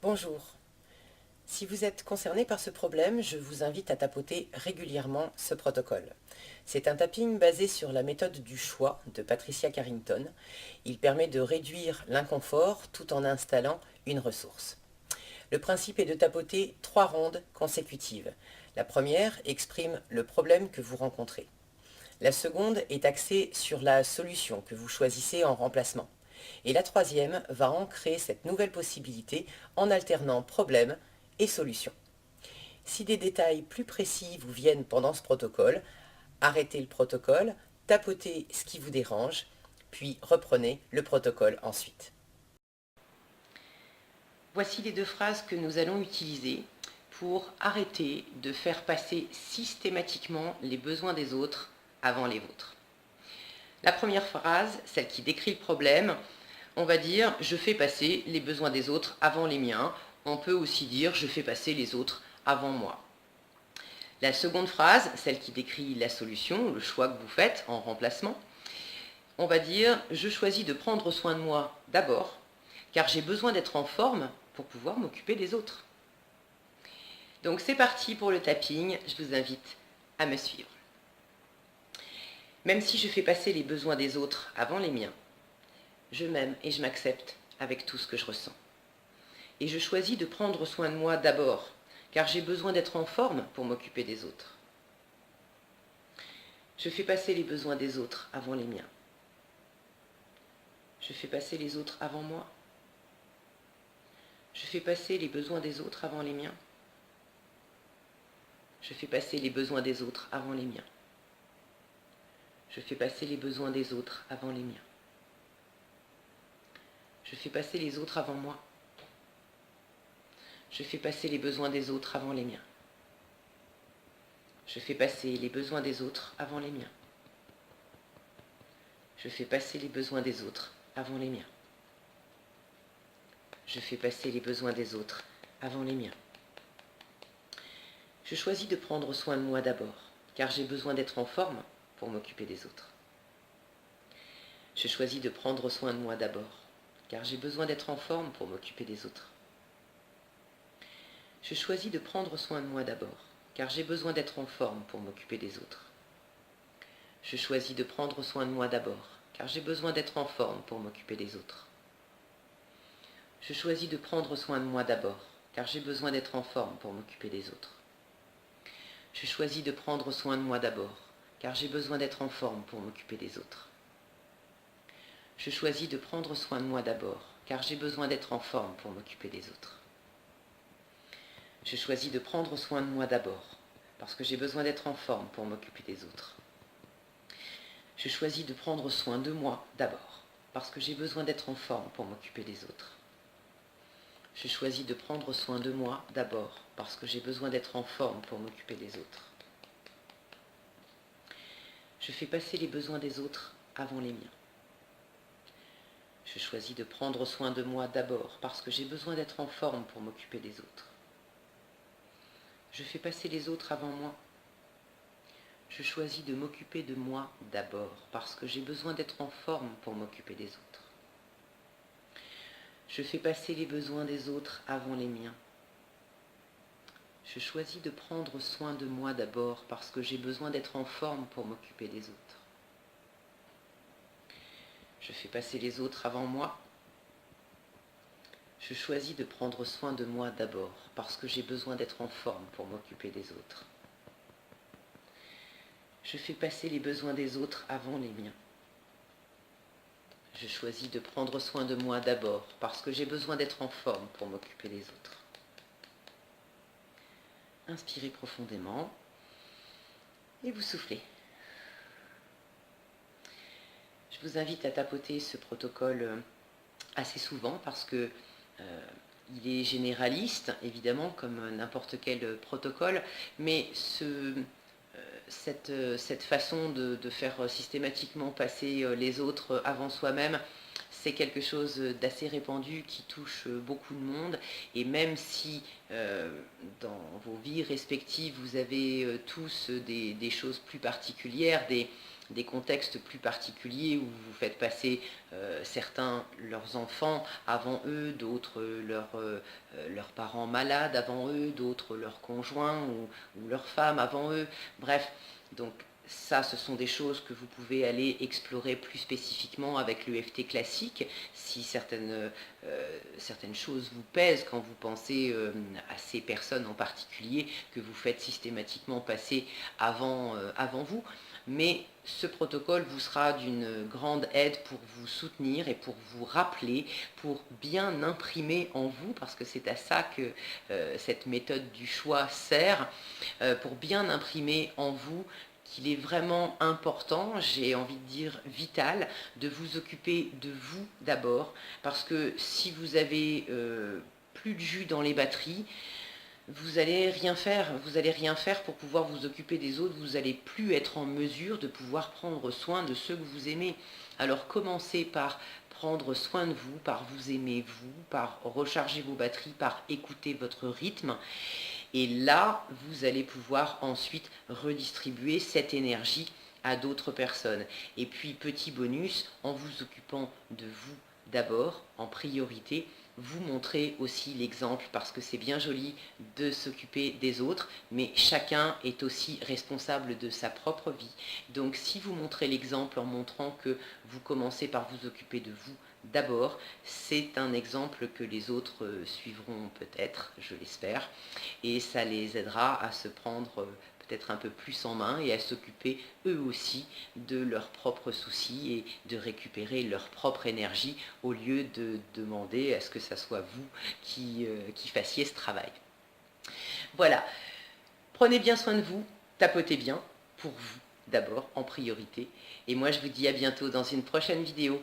Bonjour. Si vous êtes concerné par ce problème, je vous invite à tapoter régulièrement ce protocole. C'est un tapping basé sur la méthode du choix de Patricia Carrington. Il permet de réduire l'inconfort tout en installant une ressource. Le principe est de tapoter 3 rondes consécutives. La première exprime le problème que vous rencontrez. La seconde est axée sur la solution que vous choisissez en remplacement. Et la troisième va ancrer cette nouvelle possibilité en alternant problème et solution. Si des détails plus précis vous viennent pendant ce protocole, arrêtez le protocole, tapotez ce qui vous dérange, puis reprenez le protocole ensuite. Voici les 2 phrases que nous allons utiliser pour arrêter de faire passer systématiquement les besoins des autres avant les vôtres. La première phrase, celle qui décrit le problème, on va dire « je fais passer les besoins des autres avant les miens ». On peut aussi dire « je fais passer les autres avant moi ». La seconde phrase, celle qui décrit la solution, le choix que vous faites en remplacement, on va dire « je choisis de prendre soin de moi d'abord, car j'ai besoin d'être en forme pour pouvoir m'occuper des autres ». Donc c'est parti pour le tapping, je vous invite à me suivre. Même si je fais passer les besoins des autres avant les miens, je m'aime et je m'accepte avec tout ce que je ressens. Et je choisis de prendre soin de moi d'abord, car j'ai besoin d'être en forme pour m'occuper des autres. Je fais passer les besoins des autres avant les miens. Je fais passer les autres avant moi. Je fais passer les besoins des autres avant les miens. Je fais passer les besoins des autres avant les miens. Je fais passer les besoins des autres avant les miens. Je fais passer les autres avant moi. Je fais passer les besoins des autres avant les miens. Je fais passer les besoins des autres avant les miens. Je fais passer les besoins des autres avant les miens. Je fais passer les besoins des autres avant les miens. Je choisis de prendre soin de moi d'abord, car j'ai besoin d'être en forme pour m'occuper des autres. Je choisis de prendre soin de moi d'abord, car j'ai besoin d'être en forme pour m'occuper des autres. Je choisis de prendre soin de moi d'abord, car j'ai besoin d'être en forme pour m'occuper des autres. Je choisis de prendre soin de moi d'abord, car j'ai besoin d'être en forme pour m'occuper des autres. Je choisis de prendre soin de moi d'abord, car j'ai besoin d'être en forme pour m'occuper des autres. Je choisis de prendre soin de moi d'abord, car j'ai besoin d'être en forme pour m'occuper des autres. Je choisis de prendre soin de moi d'abord, car j'ai besoin d'être en forme pour m'occuper des autres. Je choisis de prendre soin de moi d'abord, parce que j'ai besoin d'être en forme pour m'occuper des autres. Je choisis de prendre soin de moi d'abord, parce que j'ai besoin d'être en forme pour m'occuper des autres. Je choisis de prendre soin de moi d'abord, parce que j'ai besoin d'être en forme pour m'occuper des autres. Je fais passer les besoins des autres avant les miens. Je choisis de prendre soin de moi d'abord, parce que j'ai besoin d'être en forme pour m'occuper des autres. Je fais passer les autres avant moi. Je choisis de m'occuper de moi d'abord, parce que j'ai besoin d'être en forme pour m'occuper des autres. Je fais passer les besoins des autres avant les miens. Je choisis de prendre soin de moi d'abord, parce que j'ai besoin d'être en forme pour m'occuper des autres. Je fais passer les autres avant moi. Je choisis de prendre soin de moi d'abord, parce que j'ai besoin d'être en forme pour m'occuper des autres. Je fais passer les besoins des autres avant les miens. Je choisis de prendre soin de moi d'abord, parce que j'ai besoin d'être en forme pour m'occuper des autres. Inspirez profondément et vous soufflez. Je vous invite à tapoter ce protocole assez souvent parce que il est généraliste, évidemment, comme n'importe quel protocole, mais cette façon de faire systématiquement passer les autres avant soi-même, c'est quelque chose d'assez répandu qui touche beaucoup de monde. Et même si dans vos vies respectives, vous avez tous des choses plus particulières, des contextes plus particuliers où vous faites passer certains leurs enfants avant eux, d'autres leurs parents malades avant eux, d'autres leurs conjoints ou leurs femmes avant eux. Bref, donc ça, ce sont des choses que vous pouvez aller explorer plus spécifiquement avec l'EFT classique, si certaines choses vous pèsent quand vous pensez à ces personnes en particulier que vous faites systématiquement passer avant vous. Mais ce protocole vous sera d'une grande aide pour vous soutenir et pour vous rappeler, pour bien imprimer en vous, parce que c'est à ça que cette méthode du choix sert, pour bien imprimer en vous qu'il est vraiment important, j'ai envie de dire vital, de vous occuper de vous d'abord, parce que si vous avez plus de jus dans les batteries, vous allez rien faire pour pouvoir vous occuper des autres, vous allez plus être en mesure de pouvoir prendre soin de ceux que vous aimez. Alors commencez par prendre soin de vous, par vous aimer vous, par recharger vos batteries, par écouter votre rythme. Et là, vous allez pouvoir ensuite redistribuer cette énergie à d'autres personnes. Et puis, petit bonus, en vous occupant de vous d'abord, en priorité, vous montrez aussi l'exemple, parce que c'est bien joli de s'occuper des autres, mais chacun est aussi responsable de sa propre vie. Donc si vous montrez l'exemple en montrant que vous commencez par vous occuper de vous d'abord, c'est un exemple que les autres suivront peut-être, je l'espère, et ça les aidera à se prendre peut-être un peu plus en main et à s'occuper eux aussi de leurs propres soucis et de récupérer leur propre énergie au lieu de demander à ce que ça soit vous qui fassiez ce travail. Voilà, prenez bien soin de vous, tapotez bien pour vous d'abord en priorité, et moi je vous dis à bientôt dans une prochaine vidéo.